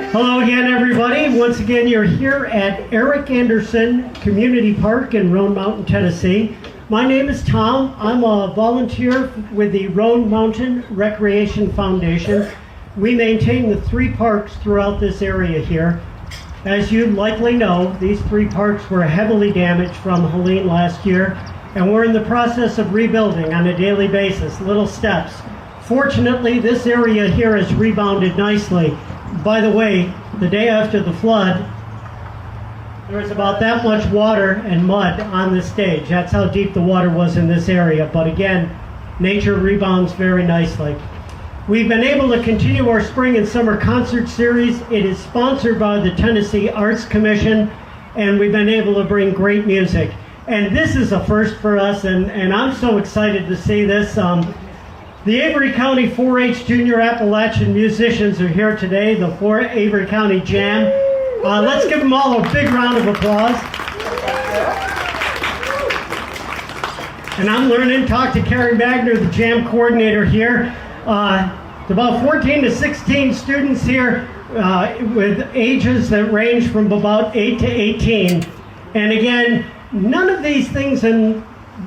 Hello again, everybody. Once again, you're here at Eric Anderson Community Park in Roan Mountain, Tennessee. My name is Tom. I'm a volunteer with the Roan Mountain Recreation Foundation. We maintain the 3 parks throughout this area here. As you likely know, these 3 parks were heavily damaged from Helene last year, and we're in the process of rebuilding on a daily basis, little steps. Fortunately, this area here has rebounded nicely. By the way, the day after the flood, there was about that much water and mud on the stage. That's how deep the water was in this area. But again, nature rebounds very nicely. We've been able to continue our spring and summer concert series. It is sponsored by the Tennessee Arts Commission, and we've been able to bring great music. And this is a first for us, and I'm so excited to see this. The Avery County 4-H Junior Appalachian musicians are here today, the Avery County Jam. Let's give them all a big round of applause. And I'm learning, talk to Carrie Magner, the Jam coordinator here. About 14 to 16 students here with ages that range from about 8 to 18. And again, none of these things in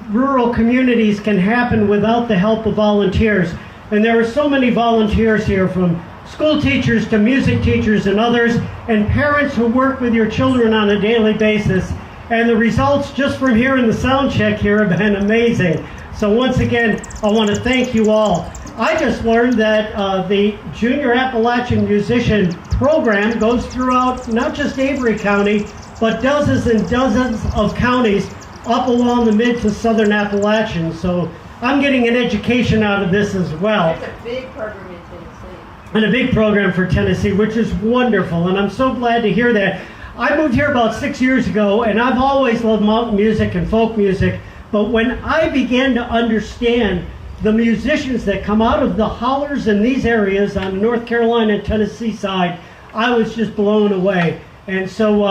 rural communities can happen without the help of volunteers. And there are so many volunteers here, from school teachers to music teachers and others, and parents who work with your children on a daily basis. And the results just from here in the sound check here have been amazing. So once again, I want to thank you all. I just learned that the Junior Appalachian Musician Program goes throughout not just Avery County, but dozens and dozens of counties up along the mid to southern Appalachians. So I'm getting an education out of this as well. There's a big program in Tennessee. And a big program for Tennessee, which is wonderful, and I'm so glad to hear that. I moved here about 6 years ago, and I've always loved mountain music and folk music, but when I began to understand the musicians that come out of the hollers in these areas on the North Carolina and Tennessee side, I was just blown away. And so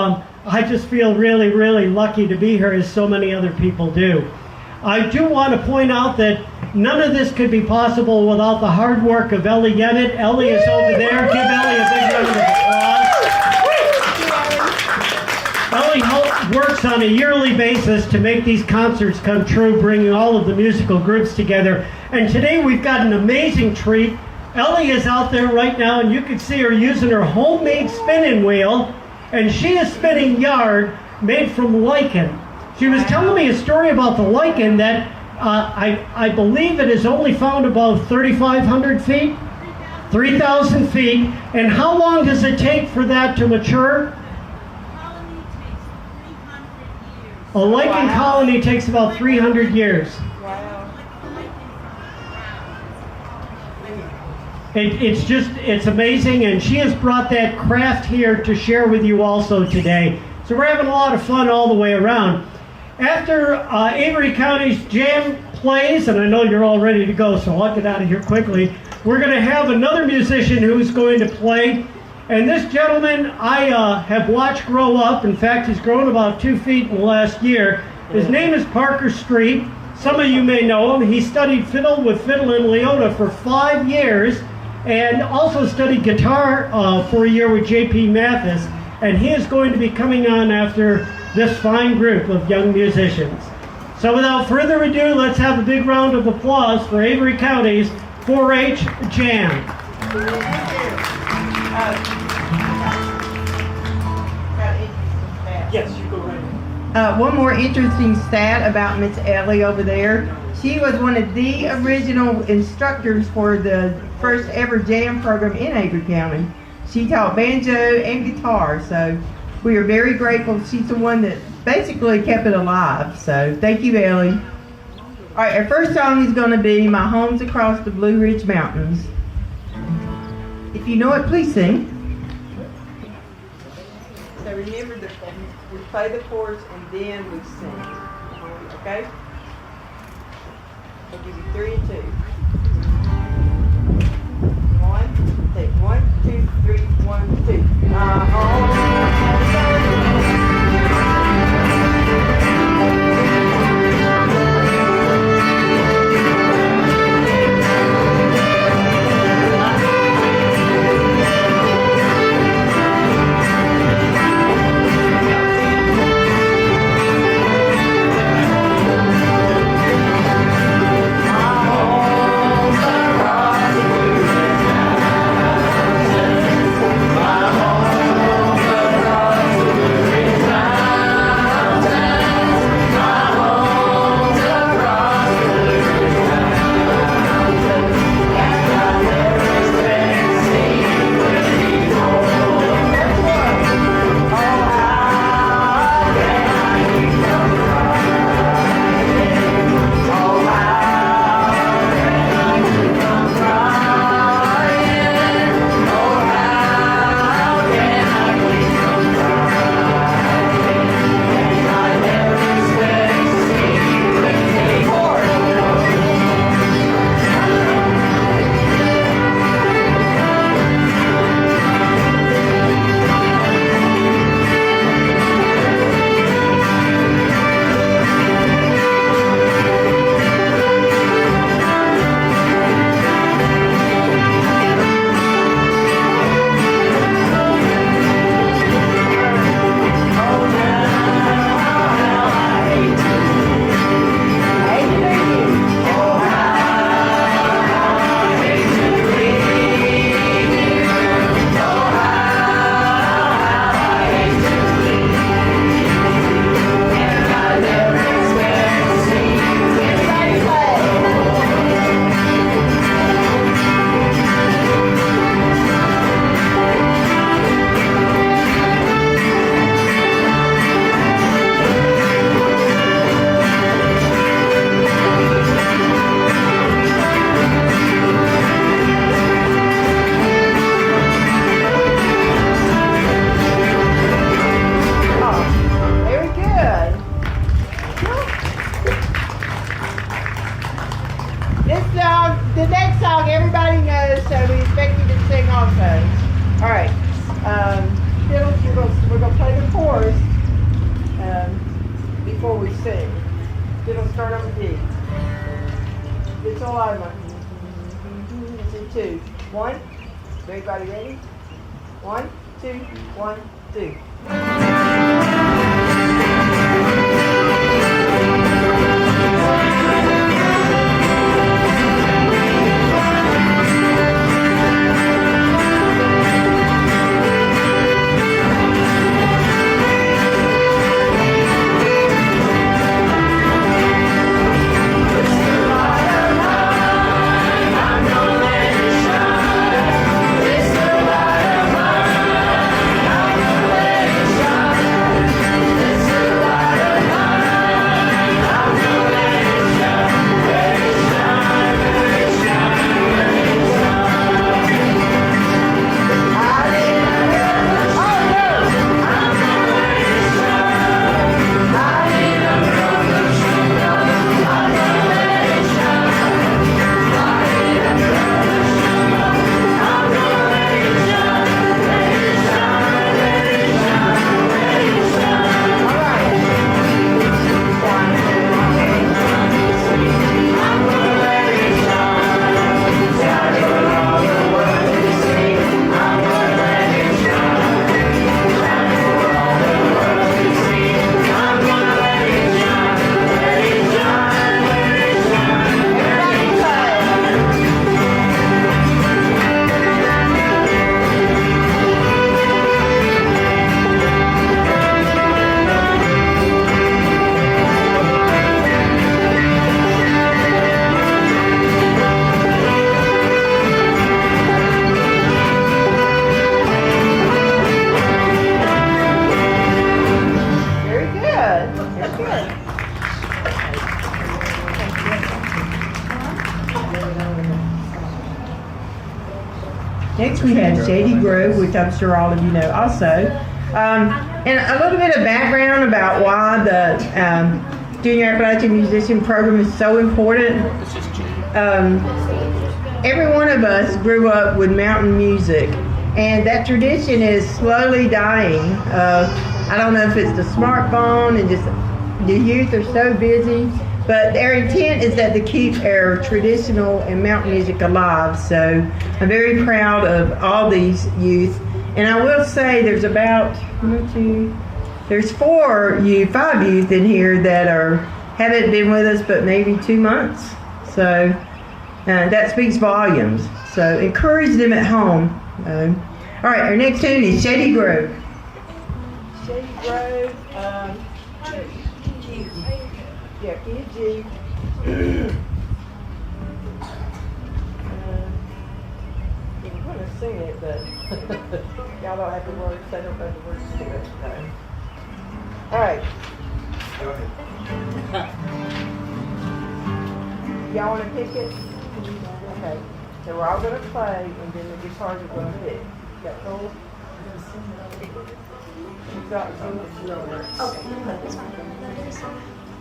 I just feel really, really lucky to be here, as so many other people do. I do want to point out that none of this could be possible without the hard work of Ellie Yennett. Ellie is over there. Give Ellie a big round of applause. Ellie works on a yearly basis to make these concerts come true, bringing all of the musical groups together. And today we've got an amazing treat. Ellie is out there right now, and you can see her using her homemade spinning wheel, and she is spinning yard made from lichen. She was telling me a story about the lichen that I believe it is only found above 3,500 feet, 3,000 feet. And how long does it take for that to mature? A lichen colony takes about 300 years. Wow. It's amazing, and she has brought that craft here to share with you also today. So we're having a lot of fun all the way around. After Avery County's Jam plays, and I know you're all ready to go, so I'll get out of here quickly, we're going to have another musician who's going to play. And this gentleman I have watched grow up. In fact, he's grown about 2 feet in the last year. His name is Parker Street. Some of you may know him. He studied fiddle with Fiddle and Leona for 5 years, and also studied guitar for a year with J.P. Mathis. And he is going to be coming on after this fine group of young musicians. So without further ado, let's have a big round of applause for Avery County's 4-H Jam. Yes, you go right ahead. One more interesting stat about Miss Ellie over there. She was one of the original instructors for the first ever jam program in Avery County. She taught banjo and guitar, so we are very grateful. She's the one that basically kept it alive. So thank you, Ellie. All right, our first song is going to be My Home's Across the Blue Ridge Mountains. If you know it, please sing. So remember, we play the chords and then we sing. Okay? I'll give you 3 and 2. 1, take 1, 2, 3, 1, 2. My home. Mama. Let's do 2. 1. Everybody ready? 1, 2, 1, 2. Next we have Shady Grove, which I'm sure all of you know also. And a little bit of background about why the Junior Appalachian Musician Program is so important. Every one of us grew up with mountain music, and that tradition is slowly dying. I don't know if it's the smartphone and just the youth are so busy, but their intent is that to keep our traditional and mountain music alive. So I'm very proud of all these youth. And I will say there's about there's 5 youth in here that haven't been with us but maybe 2 months. So that speaks volumes. So encourage them at home. All right, our next tune is Shady Grove. Shady Grove. Yeah, key of G. I'm going to sing it, but y'all don't have the words. I don't know the words to it. So. All right. Go ahead. Y'all want to pick it? Okay. So we're all going to play, and then the guitars are going to pick. Got cool? You got some? Okay.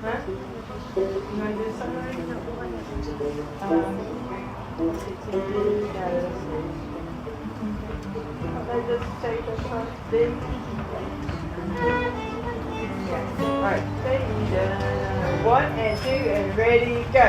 Huh? You want to do something? They just take the first beat. All right. 1 and 2 and ready, go.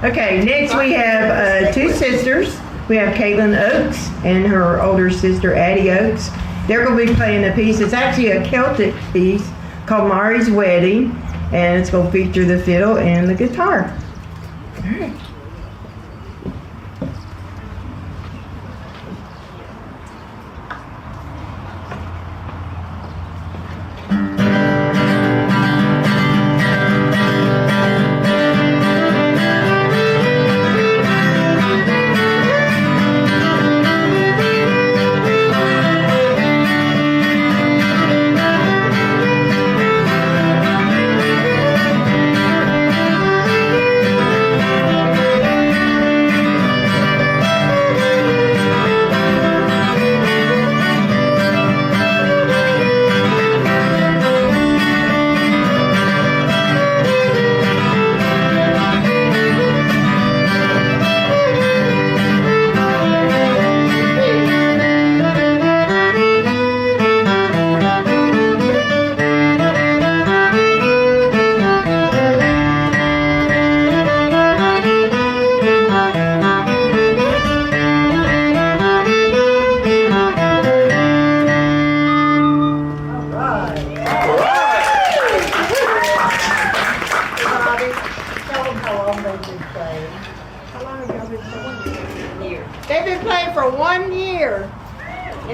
Okay, next we have 2 sisters. We have Caitlin Oakes and her older sister Addie Oakes. They're going to be playing a piece. It's actually a Celtic piece called Mari's Wedding, and it's going to feature the fiddle and the guitar. All right.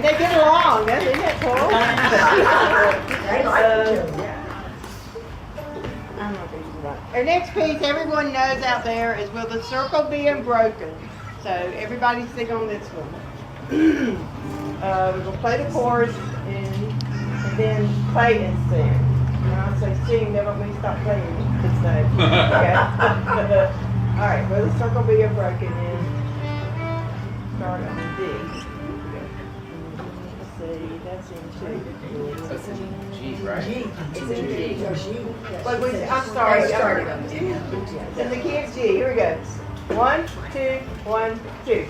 And they get along. Isn't that cool? Our next piece everyone knows out there is Will the Circle Be Unbroken? So everybody sing on this one. We're going to play the chorus and then play and sing. When I say sing, that don't mean stop playing. It's okay. All right, Will the Circle Be Unbroken? And start on D. Let's see, that's in G. That's in G, right? It's in G. I'm sorry. It's in the key of G. Here we go. 1, 2, 1, 2.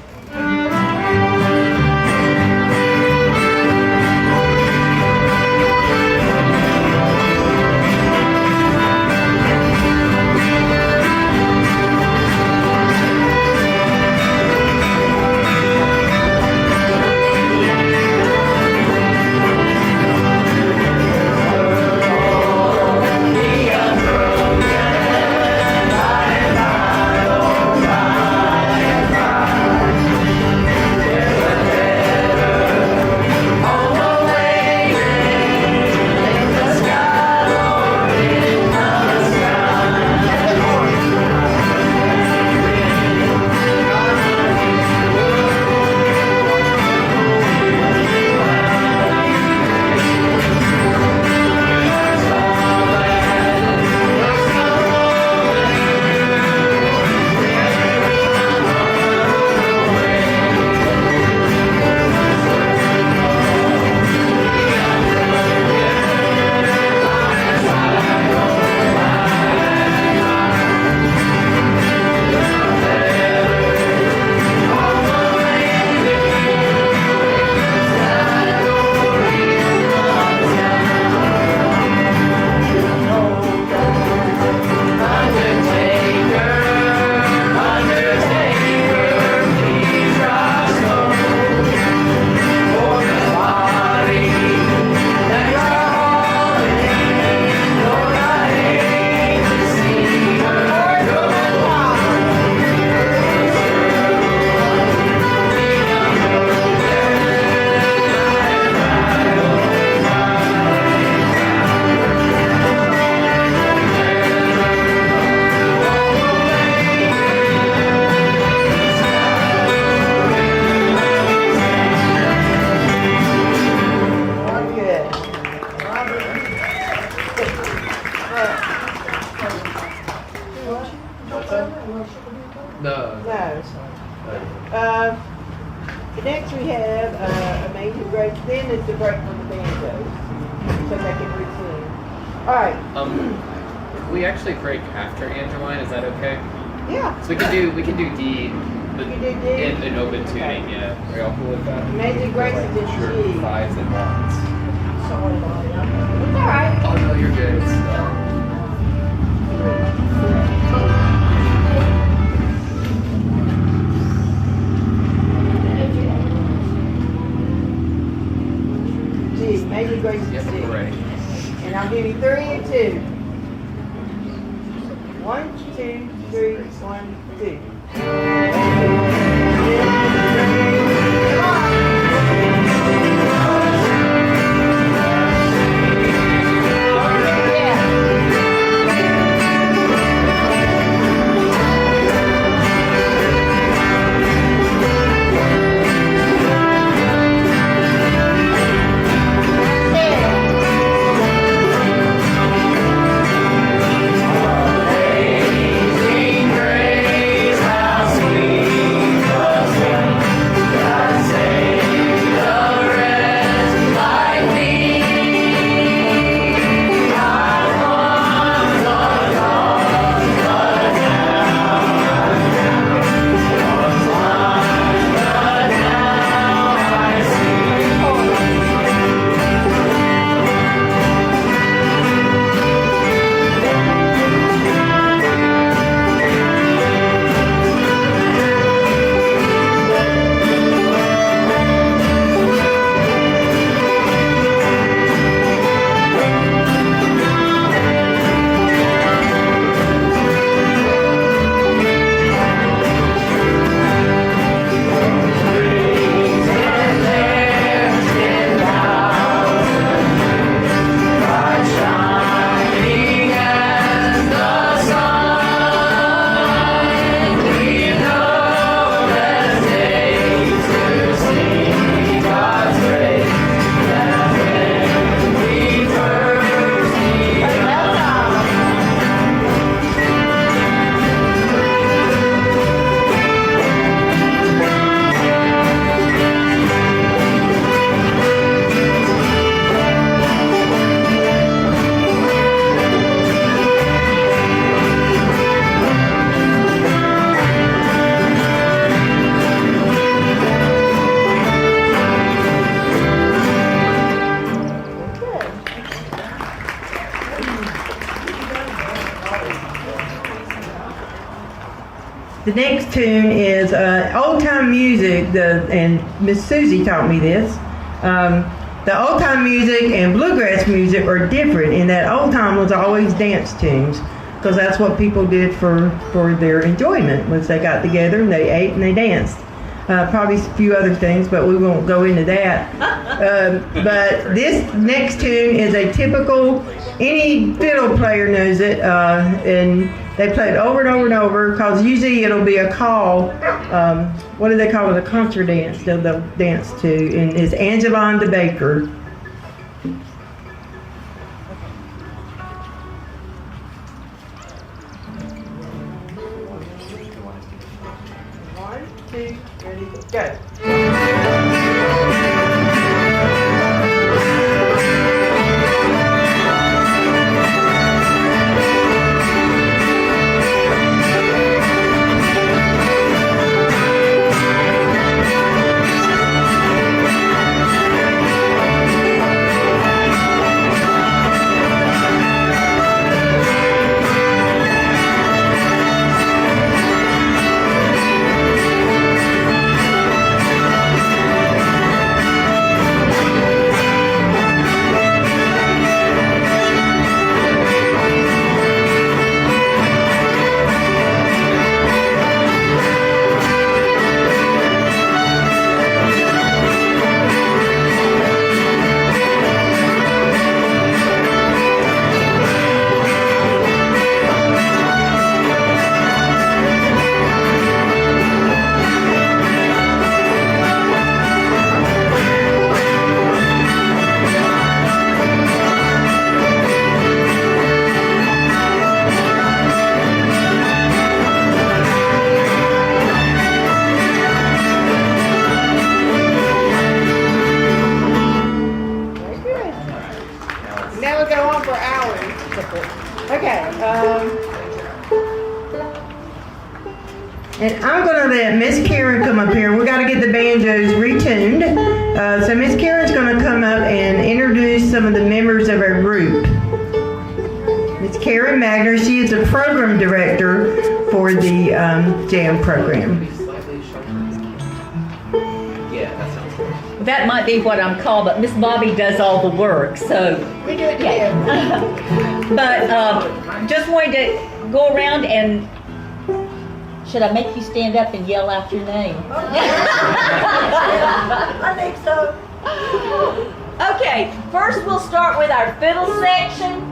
Next we have Amazing Grace. Then it's the break for the banjos, so they can routine. All right. We actually break after Angeline. Is that okay? Yeah. So we can do D. We can do D? In open tuning. Okay. Yeah. Are y'all cool with that? Amazing Grace is in Sure. G. Fives and ones. It's all right. Oh no, you're good. G. Amazing Grace is Yep, G. we're ready. And I'll give you 3 and 2. 1, 2, 3, 1, 2. Amazing grace, how sweet. The next tune is old time music. And Miss Susie taught me this. The old time music and bluegrass music are different in that old time was always dance tunes, because that's what people did for their enjoyment. Was they got together and they ate and they danced. Probably a few other things, but we won't go into that. But this next tune is a typical, any fiddle player knows it, and they play it over and over and over, because usually it'll be a call, what do they call it, a concert dance they'll dance to, and it's Angelon the Baker. One, two, ready, go. Now we go on for hours. Okay. And I'm going to let Miss Karen come up here. We got to get the banjos retuned. So Miss Karen's going to come up and introduce some of the members of our group. Miss Karen Magner, she is the program director for the jam program. That might be what I'm called, but Miss Bobby does all the work, so. We do it together. But just wanted to go around and, should I make you stand up and yell out your name? I think so. Okay, first we'll start with our fiddle section.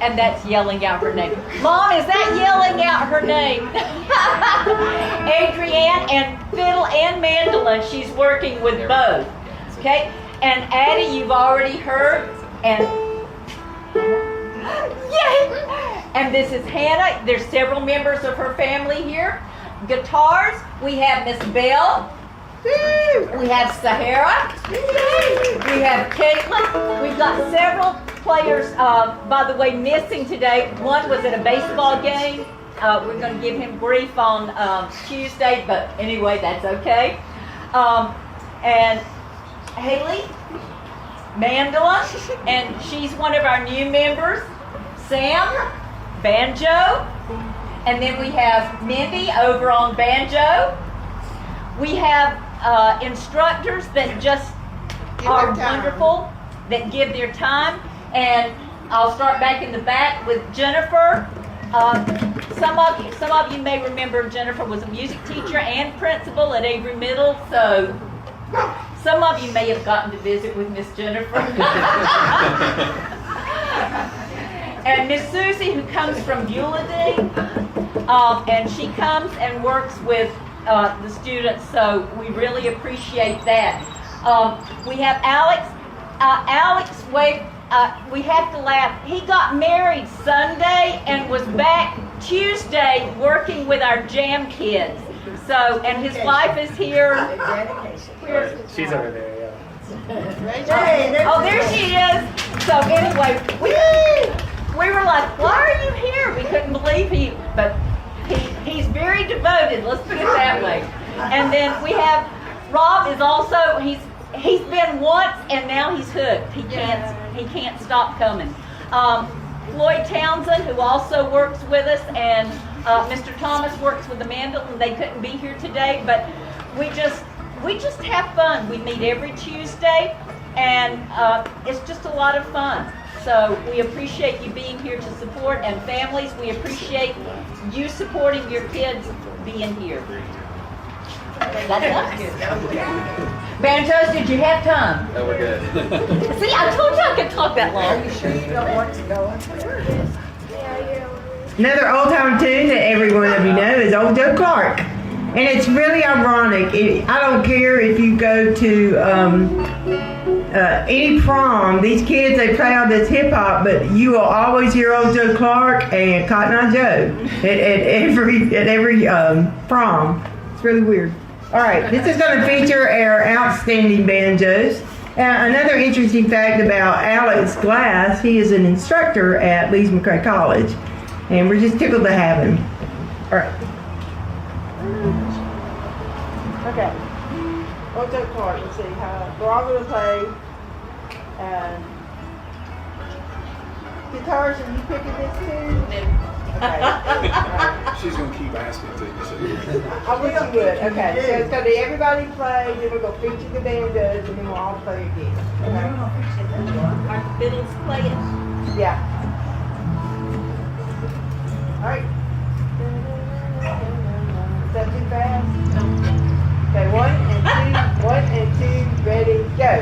And that's yelling out her name. Mom, is that yelling out her name? Adrienne, and fiddle and mandolin, she's working with both. Okay? And Addie, you've already heard. And yay! And this is Hannah. There's several members of her family here. Guitars, we have Miss Belle. We have Sahara. We have Caitlin. We've got several players, by the way, missing today. One was at a baseball game. We're going to give him grief on Tuesday, but anyway, that's okay. And Haley, mandolin, and she's one of our new members. Sam, banjo, and then we have Mindy over on banjo. We have instructors that just are wonderful, that give their time. And I'll start back in the back with Jennifer. Some of you may remember Jennifer was a music teacher and principal at Avery Middle, so some of you may have gotten to visit with Miss Jennifer. And Miss Susie, who comes from Beulah, and she comes and works with the students, so we really appreciate that. We have Alex. We have to laugh. He got married Sunday and was back Tuesday working with our jam kids. So, and his wife is here. She's over there, yeah. Oh, there she is. So anyway, we were like, why are you here? We couldn't believe he's very devoted, let's put it that way. And then we have Rob is also, he's been once and now he's hooked. He can't stop coming. Floyd Townsend, who also works with us, and Mr. Thomas works with the mandel, and they couldn't be here today, but we just have fun. We meet every Tuesday, and it's just a lot of fun. So we appreciate you being here to support, and families, we appreciate you supporting your kids being here. That's us. Banjos, did you have time? No, we're good. See, I told you I could talk that long. Are you sure you don't want to go up there? Another old time tune that every one of you know is Old Joe Clark. And it's really ironic. I don't care if you go to any prom, these kids, they play all this hip hop, but you will always hear Old Joe Clark and Cotton Eye Joe at every prom. It's really weird. All right, this is going to feature our outstanding banjos. Another interesting fact about Alex Glass, he is an instructor at Lees McRae College, and we're just tickled to have him. All right. Okay. Old Joe Clark, let's see how we're all going to play. Guitars, are you picking this too? Okay. She's gonna keep asking to you. I wish you would. Okay, so it's gonna be everybody play, then we're gonna feature the banjos, and then we'll all play again. Okay? Are the fiddles playing? Yeah. All right. Is that too fast? Okay, 1 and 2, ready, go.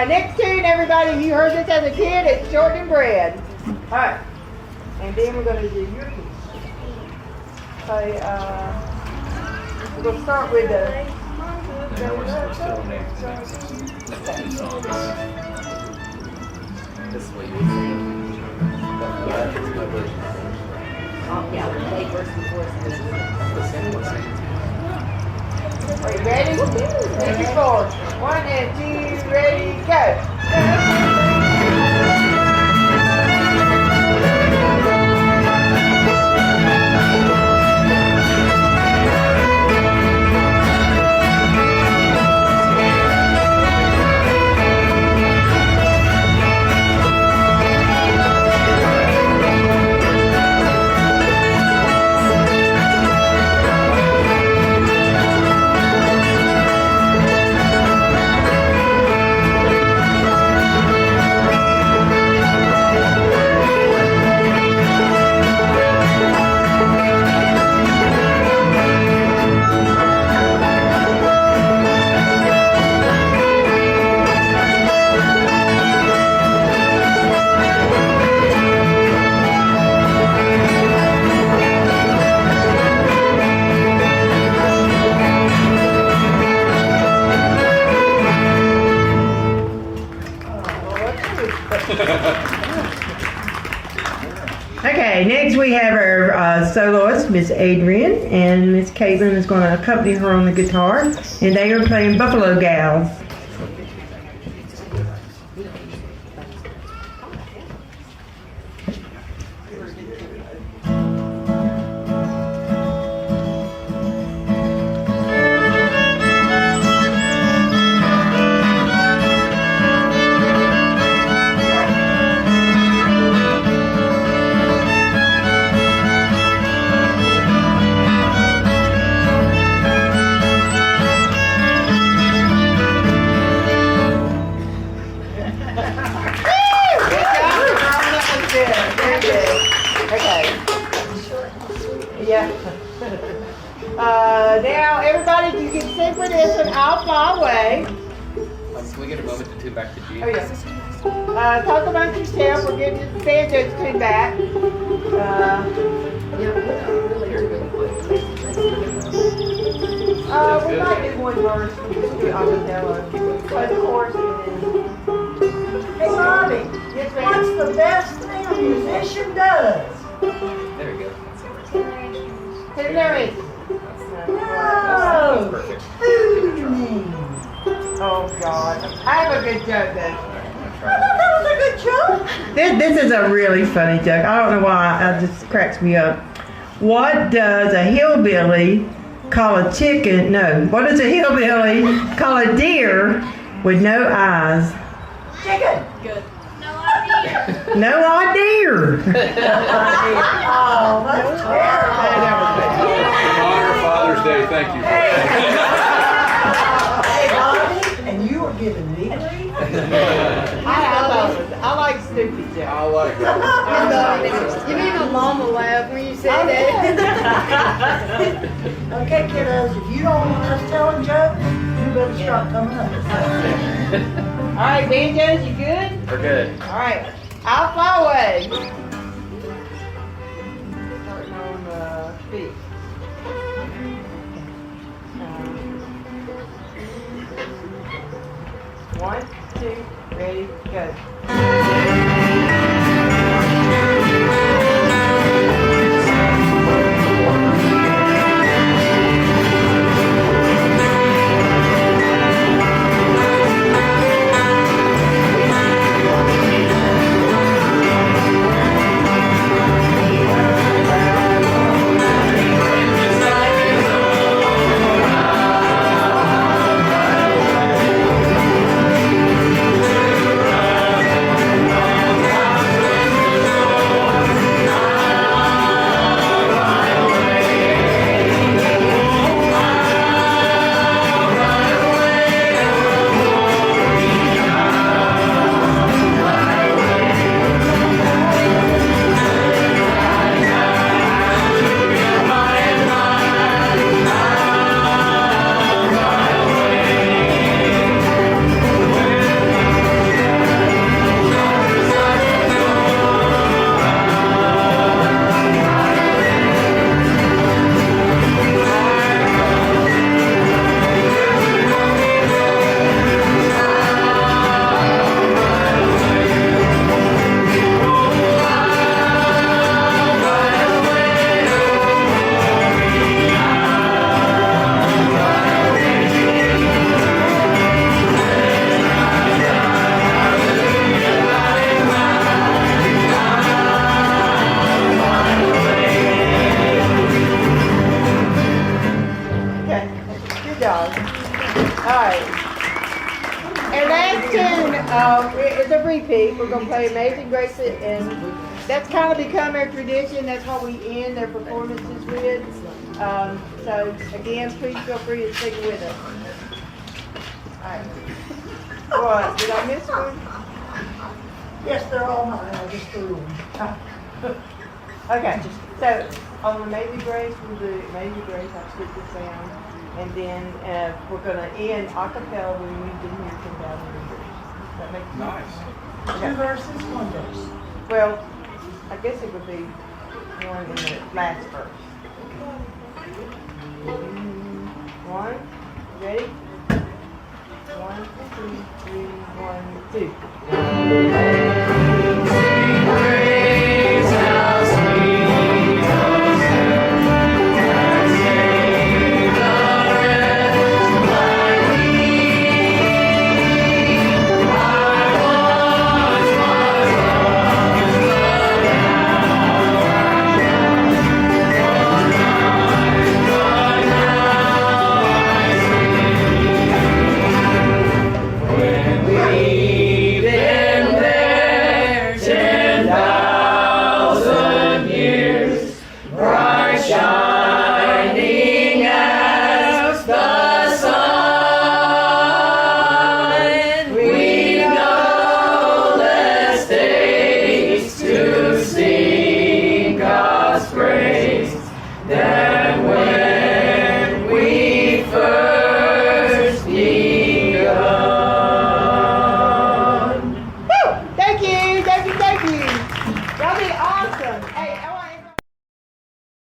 Next tune, everybody, you heard this as a kid, it's shortening bread. Alright. And then we're going to do your piece. Okay, we're going to start with the... We're still in the songs. This is what you would sing. Here's my version. Yeah, we play verse and chorus. Are you ready? Take it forward. 1 and 2, ready, go. Next, we have our soloist, Miss Adrian, and Miss Caitlin is going to accompany her on the guitar, and they are playing Buffalo Gals. Now, everybody, you can sing for this one. I'll fly away. Can we get a moment to tune back to G? Oh, yeah. Talk amongst yourself. We're getting the banjos tuned back. We might do one verse. We just do it a cappella. Play the chorus and then. Hey, Bobby, Yes, ma'am. what's the best thing a musician does? There we go. Take it away. No. Perfect. Tuning. Oh, God. I have a good joke, though. I'm gonna I thought that was a good joke. This is a really funny joke. I don't know why. It just cracks me up. What does a hillbilly call a chicken? No. What does a hillbilly call a deer with no eyes? Chicken. No idea. Oh, that's terrible. Honor Father's Day, thank you. Hey, Bobby, and you were giving me grief? I like stupid jokes. I like that. You made my mama laugh when you said that. Okay, kiddos, if you don't want us telling jokes, you better start coming up. All right, banjos, you good? We're good. All right. I'll fly away. Starting on feet. One, two, ready, go. It's a repeat. We're going to play Amazing Grace, and that's kind of become our tradition. That's what we end their performances with. So, again, please feel free to sing with us. All right. What? Did I miss one? Yes, they're all mine. I just threw them. Okay. So, on Amazing Grace, we'll do Amazing Grace. I'll skip the sound. And then we're going to end a cappella when we've been here 10,000 years. That makes sense? Nice. Two verses, one verse. Well, I guess it would be one in the last verse. One, ready? 1, 2, 3, 1, 2.